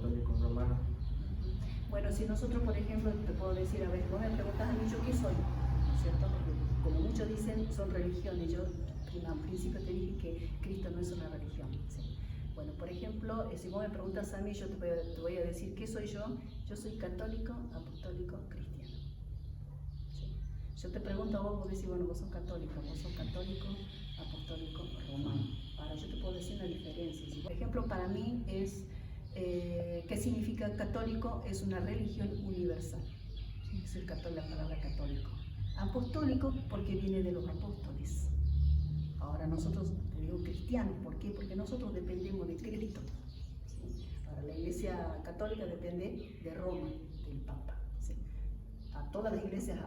apostólico romano. Bueno, si nosotros, por ejemplo, te puedo decir, a ver, vos me preguntás a mí, ¿yo qué soy? ¿No es cierto? Porque como muchos dicen, son religiones. Yo al principio te dije que Cristo no es una religión. ¿Sí? Bueno, por ejemplo, si vos me preguntas a mí, yo te voy a decir, ¿qué soy yo? Yo soy católico, apostólico, cristiano. ¿Sí? Yo te pregunto a vos decís, bueno, vos sos católico, apostólico, romano. Ahora, yo te puedo decir una diferencia. ¿Sí? Por ejemplo, para mí es... ¿qué significa católico? Es una religión universal. Es la palabra católico. Apostólico porque viene de los apóstoles. Ahora nosotros, te digo cristianos, ¿por qué? Porque nosotros dependemos de Cristo. ¿Sí? Ahora la Iglesia Católica depende de Roma, del Papa. ¿Sí? A todas las iglesias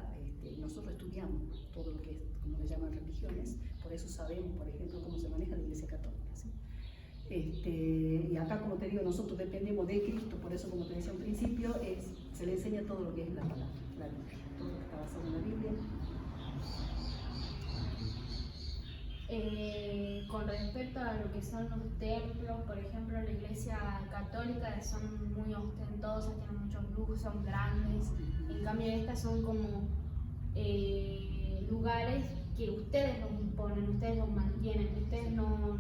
nosotros estudiamos todo lo que es, como le llaman religiones, por eso sabemos, por ejemplo, cómo se maneja la Iglesia Católica. ¿Sí? Y acá, como te digo, nosotros dependemos de Cristo, por eso, como te decía al principio, se le enseña todo lo que es la palabra, la Biblia, todo lo que está basado en la Biblia. Con respecto a lo que son los templos, por ejemplo, la iglesia católica son muy ostentosas, tienen muchos lujos, son grandes. En cambio, estas son como lugares que ustedes los imponen, ustedes los mantienen, ustedes no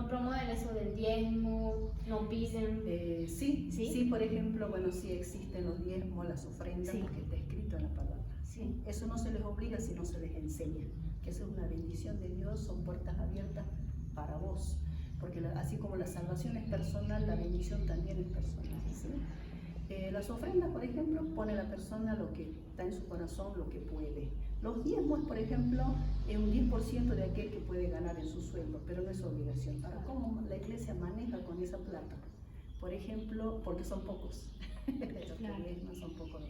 promueven eso del diezmo, no piden. Sí, por ejemplo, bueno, sí existen los diezmos, las ofrendas, sí, porque está escrito en la palabra. Sí. Eso no se les obliga, sino se les enseña. Que eso es una bendición de Dios, son puertas abiertas para vos. Porque así como la salvación es personal, la bendición también es personal. ¿Sí? Las ofrendas, por ejemplo, pone la persona lo que está en su corazón, lo que puede. Los diezmos, por ejemplo, es un 10% de aquel que puede ganar en su sueldo, pero no es obligación. Ahora, ¿cómo la iglesia maneja con esa plata? Por ejemplo, porque son pocos. Los Claro. diezmos son pocos.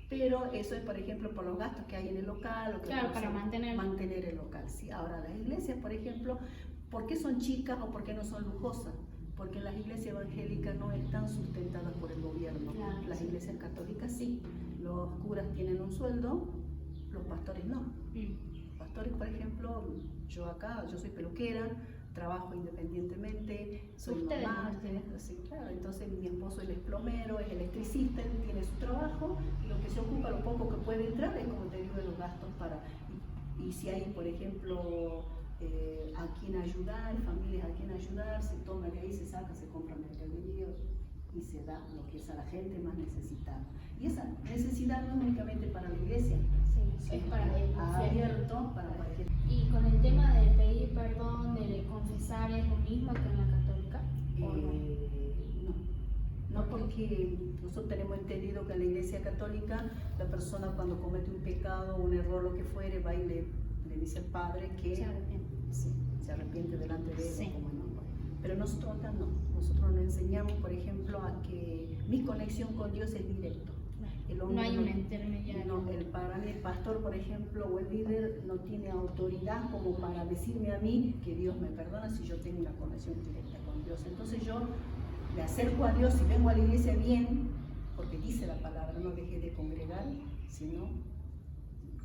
Pero eso es, por ejemplo, por los gastos que hay en el local. O que claro, para mantener el local. ¿Sí? Ahora, las iglesias, por ejemplo, ¿por qué son chicas o por qué no son lujosas? Porque las iglesias evangélicas no están sustentadas por el gobierno. Claro, las iglesias católicas sí. Los curas tienen un sueldo, los pastores no. Pastores, por ejemplo, yo soy peluquera, trabajo independientemente, soy mamá, sí, claro. Entonces mi esposo él es plomero, es electricista, él tiene su trabajo y lo que se ocupa, lo poco que puede entrar es, como te digo, de los gastos y si hay, por ejemplo, a quien ayudar, familias a quien ayudar, se toma de ahí, se saca, se compra mercadería y se da lo que es a la gente más necesitada. Y esa necesidad no es únicamente para la iglesia, sí, es para el abierto para cualquier. Y con el tema de pedir perdón, de confesar, ¿es lo mismo que en la católica? No, porque nosotros tenemos entendido que en la iglesia católica la persona cuando comete un pecado, un error, lo que fuere, va y le dice al Padre que se arrepiente delante de él. Sí. Pero nosotros acá no. Nosotros nos enseñamos, por ejemplo, a que mi conexión con Dios es directo. No hay un intermediario. No, para mí el pastor, por ejemplo, o el líder no tiene autoridad como para decirme a mí que Dios me perdona si yo tengo una conexión directa con Dios. Entonces yo me acerco a Dios y vengo a la iglesia bien, porque dice la palabra, no deje de congregar, sino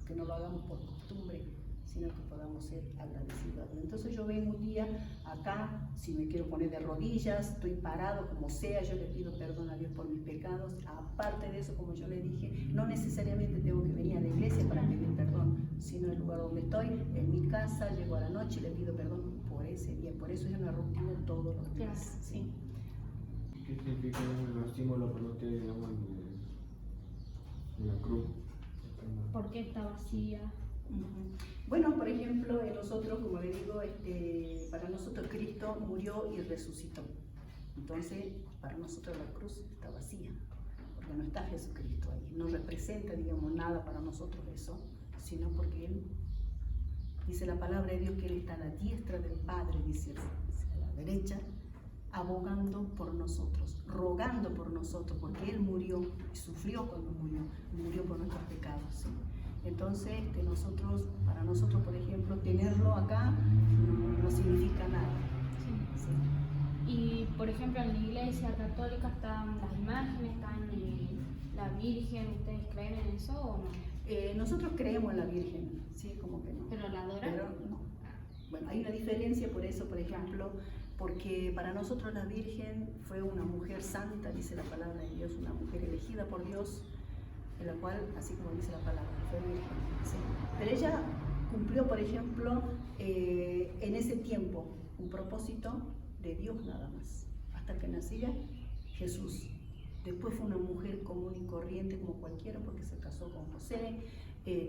que no lo hagamos por costumbre, sino que podamos ser agradecidos. Entonces yo vengo un día acá, si me quiero poner de rodillas, estoy parado, como sea, yo le pido perdón a Dios por mis pecados. Aparte de eso, como yo le dije, no necesariamente tengo que venir a la iglesia para pedir perdón, sino el lugar donde estoy, en mi casa, llego a la noche y le pido perdón por ese día. Por eso es una rutina todos los días. Claro, sí. ¿Qué significa los símbolos para ustedes, digamos, en la cruz? ¿Por qué está vacía? Bueno, por ejemplo, nosotros, como le digo, para nosotros Cristo murió y resucitó. Entonces, para nosotros la cruz está vacía, porque no está Jesucristo ahí. No representa, digamos, nada para nosotros eso, sino porque Él, dice la palabra de Dios, que Él está a la diestra del Padre, dice a la derecha, abogando por nosotros, rogando por nosotros, porque Él murió y sufrió cuando murió por nuestros pecados. ¿Sí? Entonces, para nosotros, por ejemplo, tenerlo acá no significa nada. Sí. Sí. Y, por ejemplo, en la iglesia católica están las imágenes, están la Virgen, ¿ustedes creen en eso o no? Nosotros creemos en la Virgen, sí, como que no. ¿Pero la adoran? Pero no. Bueno, hay una diferencia, por eso, por ejemplo, porque para nosotros la Virgen fue una mujer santa, dice la palabra de Dios, una mujer elegida por Dios, en la cual, así como dice la palabra, fue virgen. ¿Sí? Pero ella cumplió, por ejemplo, en ese tiempo, un propósito de Dios nada más, hasta que nacía Jesús. Después fue una mujer común y corriente como cualquiera, porque se casó con José,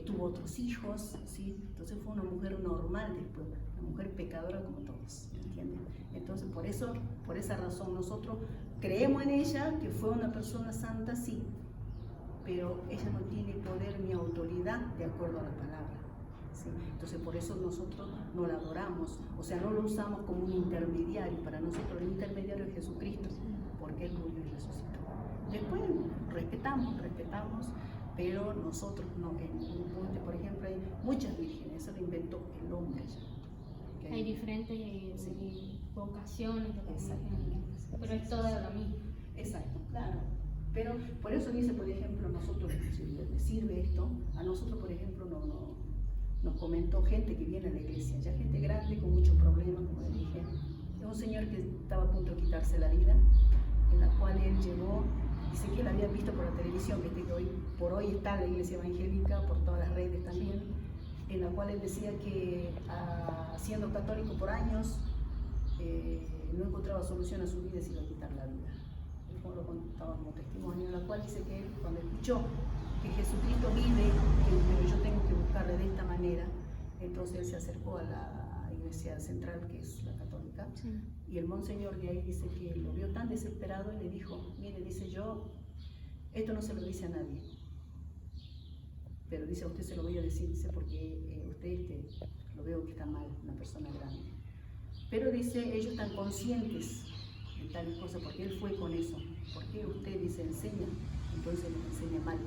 tuvo otros hijos, ¿sí? Entonces fue una mujer normal después, una mujer pecadora como todos, ¿entienden? Entonces por esa razón nosotros creemos en ella, que fue una persona santa, sí, pero ella no tiene poder ni autoridad de acuerdo a la palabra, ¿sí? Entonces por eso nosotros no la adoramos, o sea, no lo usamos como un intermediario. Para nosotros el intermediario es Jesucristo, porque Él murió y resucitó. Después respetamos, pero nosotros no. Por ejemplo, hay muchas vírgenes, eso lo inventó el hombre ya. ¿Okay? Hay diferentes vocaciones, pero es todo lo mismo. Exacto, claro. Pero por eso dice, por ejemplo, nosotros, si les sirve esto, a nosotros, por ejemplo, nos comentó gente que viene a la iglesia, ya gente grande con muchos problemas, como les dije. Un señor que estaba a punto de quitarse la vida, en la cual él llegó. Dice que él había visto por la televisión, que hoy por hoy está la iglesia evangélica, por todas las redes también, en la cual él decía que siendo católico por años, no encontraba solución a su vida y se iba a quitar la vida. Él lo contaba como testimonio, en la cual dice que él, cuando escuchó que Jesucristo vive, pero yo tengo que buscarle de esta manera, entonces él se acercó a la iglesia central, que es la católica, sí. Y el monseñor de ahí dice que lo vio tan desesperado y le dijo, mire, dice, yo, esto no se lo dice a nadie, pero dice, a usted se lo voy a decir, dice, porque usted lo veo que está mal, una persona grande. Pero dice, ellos están conscientes de tales cosas, porque él fue con eso. Porque usted, dice, enseña, entonces les enseña mal.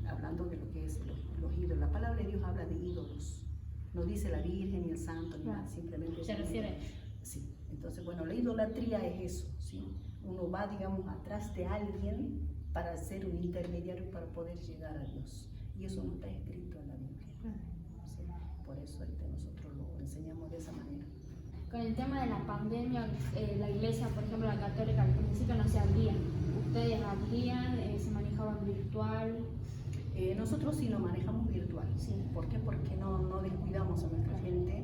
Hablando de lo que es los ídolos. La palabra de Dios habla de ídolos. No dice la Virgen ni el Santo, ni nada, simplemente... Se refiere. Sí, entonces, bueno, la idolatría es eso, ¿sí? Uno va, digamos, atrás de alguien para ser un intermediario para poder llegar a Dios. Y eso no está escrito en la Biblia. ¿Sí? Por eso nosotros lo enseñamos de esa manera. Con el tema de la pandemia, la iglesia, por ejemplo, la católica, al principio no se abría. ¿Ustedes abrían? ¿Se manejaban virtual? Nosotros sí lo manejamos virtual. Sí. ¿Por qué? Porque no descuidamos a nuestra gente,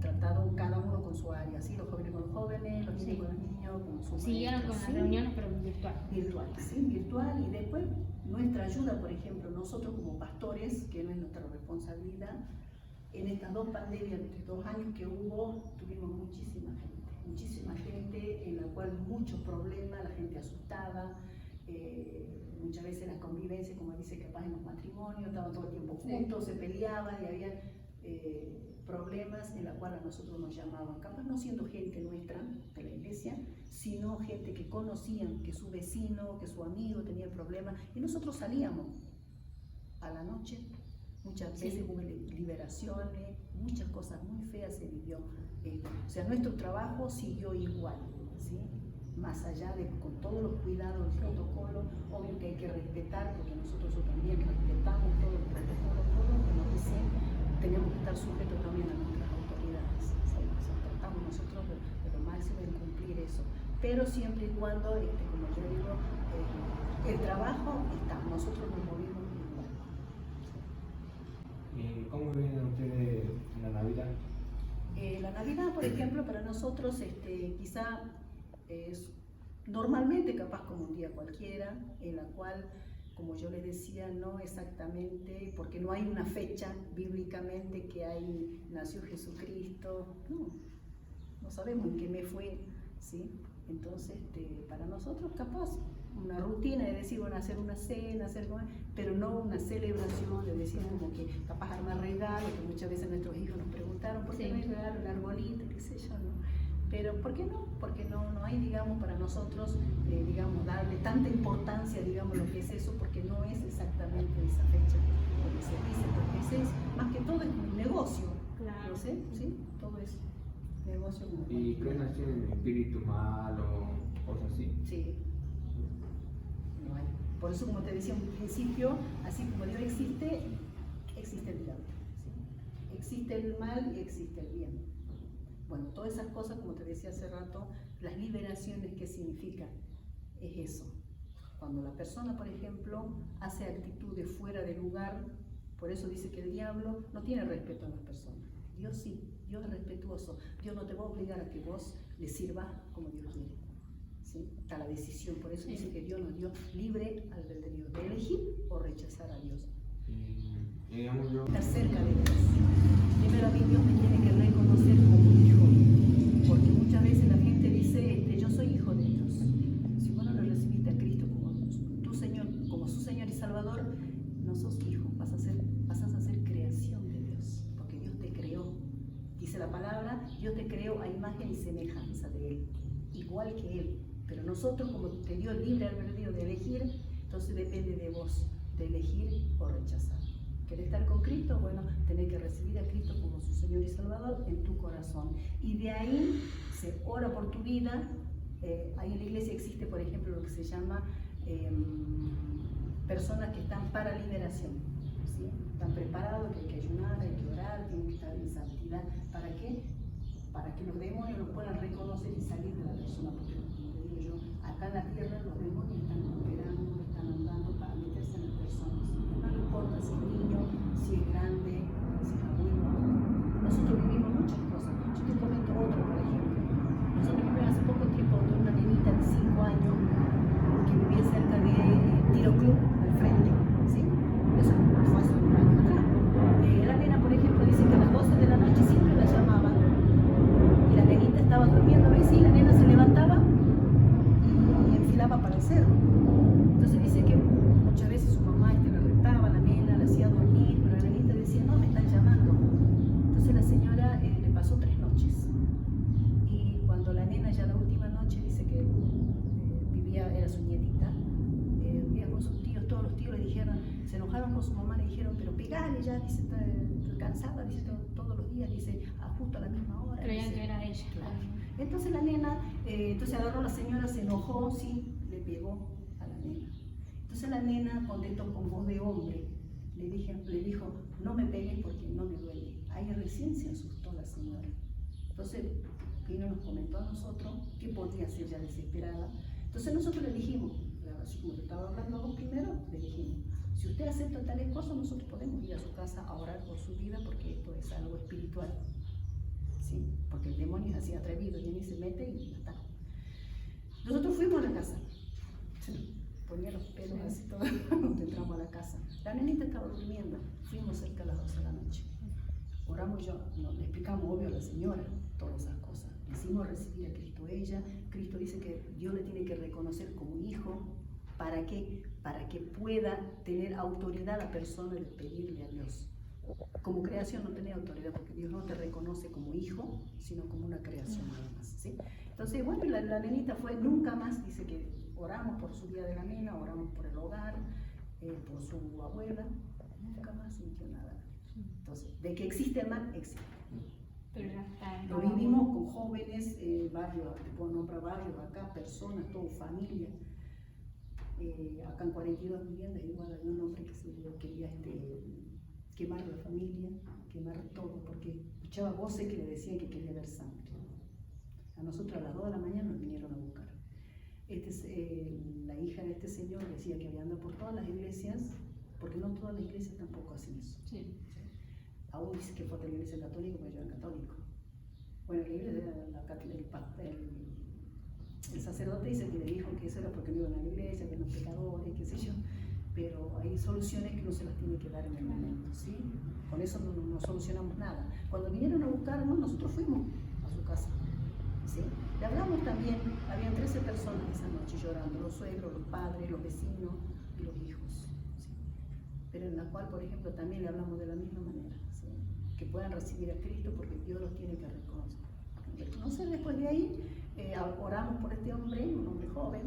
tratado cada uno con su área, ¿sí? Los jóvenes con los jóvenes, los niños con los niños, con su siguieron con las reuniones, pero virtual. Virtual, sí, virtual. Y después nuestra ayuda, por ejemplo, nosotros como pastores, que no es nuestra responsabilidad, en estas dos pandemias, de 2 años que hubo, tuvimos muchísima gente en la cual muchos problemas, la gente asustada, muchas veces la convivencia, como dice, capaz en los matrimonios, estaban todo el tiempo juntos, se peleaban y había problemas en la cual a nosotros nos llamaban, capaz no siendo gente nuestra de la iglesia, sino gente que conocían que su vecino, que su amigo tenía problemas, y nosotros salíamos a la noche. Muchas veces hubo liberaciones, muchas cosas muy feas se vivió. O sea, nuestro trabajo siguió igual, ¿sí? Más allá de con todos los cuidados, el protocolo, obvio que hay que respetar, porque nosotros también respetamos todo el protocolo, todo lo que nos dicen, tenemos que estar sujetos también a nuestras autoridades, ¿sí? O sea, tratamos nosotros de lo máximo de cumplir eso, pero siempre y cuando, como yo digo, el trabajo está, nosotros nos movimos igual. ¿Y cómo ven ustedes la Navidad? La Navidad, por ejemplo, para nosotros quizá es normalmente capaz como un día cualquiera, en la cual, como yo les decía, no exactamente, porque no hay una fecha bíblicamente que ahí nació Jesucristo, no sabemos en qué mes fue, ¿sí? Entonces, para nosotros capaz una rutina de decir, bueno, hacer una cena, pero no una celebración de decir como que capaz armar regalos, que muchas veces nuestros hijos nos preguntaron, ¿por qué no hay regalo, un arbolito, qué sé yo, no? Pero ¿por qué no? Porque no hay, digamos, para nosotros, digamos, darle tanta importancia, digamos, lo que es eso, porque no es exactamente esa fecha lo que se dice, porque ese es, más que todo es un negocio, claro. ¿No sé? ¿Sí? Todo es negocio. ¿Y creen así en el espíritu mal o cosas así? Sí. No hay. Por eso, como te decía en un principio, así como Dios existe el diablo, ¿sí? Existe el mal y existe el bien. Bueno, todas esas cosas, como te decía hace rato, las liberaciones, ¿qué significa? Es eso. Cuando la persona, por ejemplo, hace actitudes fuera de lugar, por eso dice que el diablo no tiene respeto a las personas. Dios sí, Dios es respetuoso. Dios no te va a obligar a que vos le sirvas como Dios quiere. ¿Sí? Está la decisión, por eso dice que Dios nos dio libre albedrío de elegir o rechazar a Dios. Y digamos yo, Estar cerca de Dios. Primero a mí Dios me tiene que reconocer como hijo, porque muchas veces la gente dice, yo soy hijo de Dios. Si vos no lo recibiste a Cristo como tu Señor, como su Señor y Salvador, no sos hijo, pasas a ser creación de Dios, porque Dios te creó. Dice la palabra, Dios te creó a imagen y semejanza de Él, igual que Él. Pero nosotros, como te dio el libre albedrío de elegir, entonces depende de vos, de elegir o rechazar. ¿Querés estar con Cristo? Bueno, tenés que recibir a Cristo como su Señor y Salvador en tu corazón. Y de ahí se ora por tu vida. Ahí en la iglesia existe, por ejemplo, lo que se llama personas que están para liberación. ¿Sí? Están preparados, que hay que ayunar, hay que orar, tienen que estar en santidad. ¿Para qué? Para que los demonios los puedan reconocer y salir de la persona. Porque, como te digo yo, acá en la tierra los demonios están operando, están andando para meterse en las personas. No le importa si es niño, si es grande, si es abuelo. Nosotros vivimos muchas cosas. Yo te comento otra, por ejemplo. Nosotros vivimos hace poco tiempo con una nenita de 5 años que vivía cerca de Tiro Club, al frente. ¿Sí? Eso fue hace un año atrás. La nena, por ejemplo, dice que a las 12 de la noche siempre la llamaban. Y la nenita estaba durmiendo a veces y la nena se levantaba y enfilaba para el cerro. Entonces dice que muchas veces su mamá la retaba, la nena la hacía dormir, pero la nenita decía, no, me están llamando. Entonces la señora le pasó 3 noches. Y cuando la nena ya la última noche dice que era su nietita, vivía con sus tíos, todos los tíos le dijeron, se enojaron con su mamá, le dijeron, pero pegale ya, dice, está cansada, dice, todos los días, dice, justo a la misma hora. Creían dice, que era ella. Claro. Entonces la nena, entonces agarró a la señora, se enojó, sí, le pegó a la nena. Entonces la nena contestó con voz de hombre, le dijo, no me pegues porque no me duele. Ahí recién se asustó la señora. Entonces vino y nos comentó a nosotros qué podía hacer ya desesperada. Entonces nosotros le dijimos, así como te estaba hablando a vos primero, le dijimos, si usted acepta tales cosas, nosotros podemos ir a su casa a orar por su vida porque esto es algo espiritual. ¿Sí? Porque el demonio es así atrevido, viene y se mete y ya está. Nosotros fuimos a la casa. Sí. Ponía los pelos así todo cuando entramos a la casa. La nenita estaba durmiendo. Fuimos cerca a las 12 de la noche. Oramos yo, le explicamos obvio a la señora todas esas cosas. Le hicimos recibir a Cristo ella. Cristo dice que Dios le tiene que reconocer como hijo. ¿Para qué? Para que pueda tener autoridad la persona de pedirle a Dios. Como creación no tenés autoridad porque Dios no te reconoce como hijo, sino como una creación nada más. ¿Sí? Entonces, bueno, la nenita fue nunca más, dice que oramos por su día de la nena, oramos por el hogar, por su abuela, nunca más sintió nada. Entonces, de que existe el mal, existe. Pero ya está. Lo vivimos con jóvenes, barrios, te puedo nombrar barrios acá, personas, todo, familia. Acá en 42 viviendas, igual había un hombre que se quería quemar la familia, quemar todo, porque escuchaba voces que le decían que quería ver sangre. A nosotros a las 2 de la mañana nos vinieron a buscar. La hija de este señor decía que había andado por todas las iglesias, porque no todas las iglesias tampoco hacen eso. Sí. Aún dice que fue a la iglesia católica, porque yo era católico. Bueno, la iglesia, el sacerdote dice que le dijo que eso era porque no iban a la iglesia, que eran pecadores, qué sé yo. Pero hay soluciones que no se las tiene que dar en el momento, ¿sí? Con eso no solucionamos nada. Cuando vinieron a buscarnos, nosotros fuimos a su casa, ¿sí? Le hablamos también, habían 13 personas esa noche llorando, los suegros, los padres, los vecinos y los hijos, ¿sí? Pero en la cual, por ejemplo, también le hablamos de la misma manera, ¿sí? Que puedan recibir a Cristo porque Dios los tiene que reconocer. Entonces, después de ahí, oramos por este hombre, un hombre joven.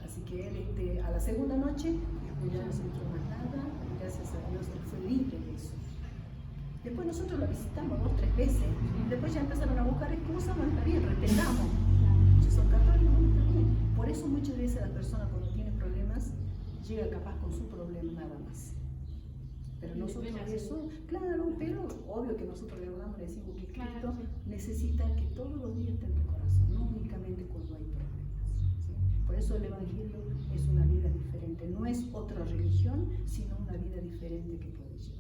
Así que él, a la segunda noche, ya no sintió más nada, gracias a Dios, él fue libre de eso. Después nosotros lo visitamos 2 o 3 veces, después ya empezaron a buscar excusas, no está bien, respetamos. Si son católicos, no está bien. Por eso muchas veces la persona cuando tiene problemas, llega capaz con su problema nada más. Pero Y nosotros después ya eso, claro, pero obvio que nosotros le hablamos, le decimos que Claro, Cristo sí. necesita que todos los días esté en tu corazón, no únicamente cuando hay problemas. ¿Sí? Por eso el Evangelio es una vida diferente, no es otra religión, sino una vida diferente que puedes llevar.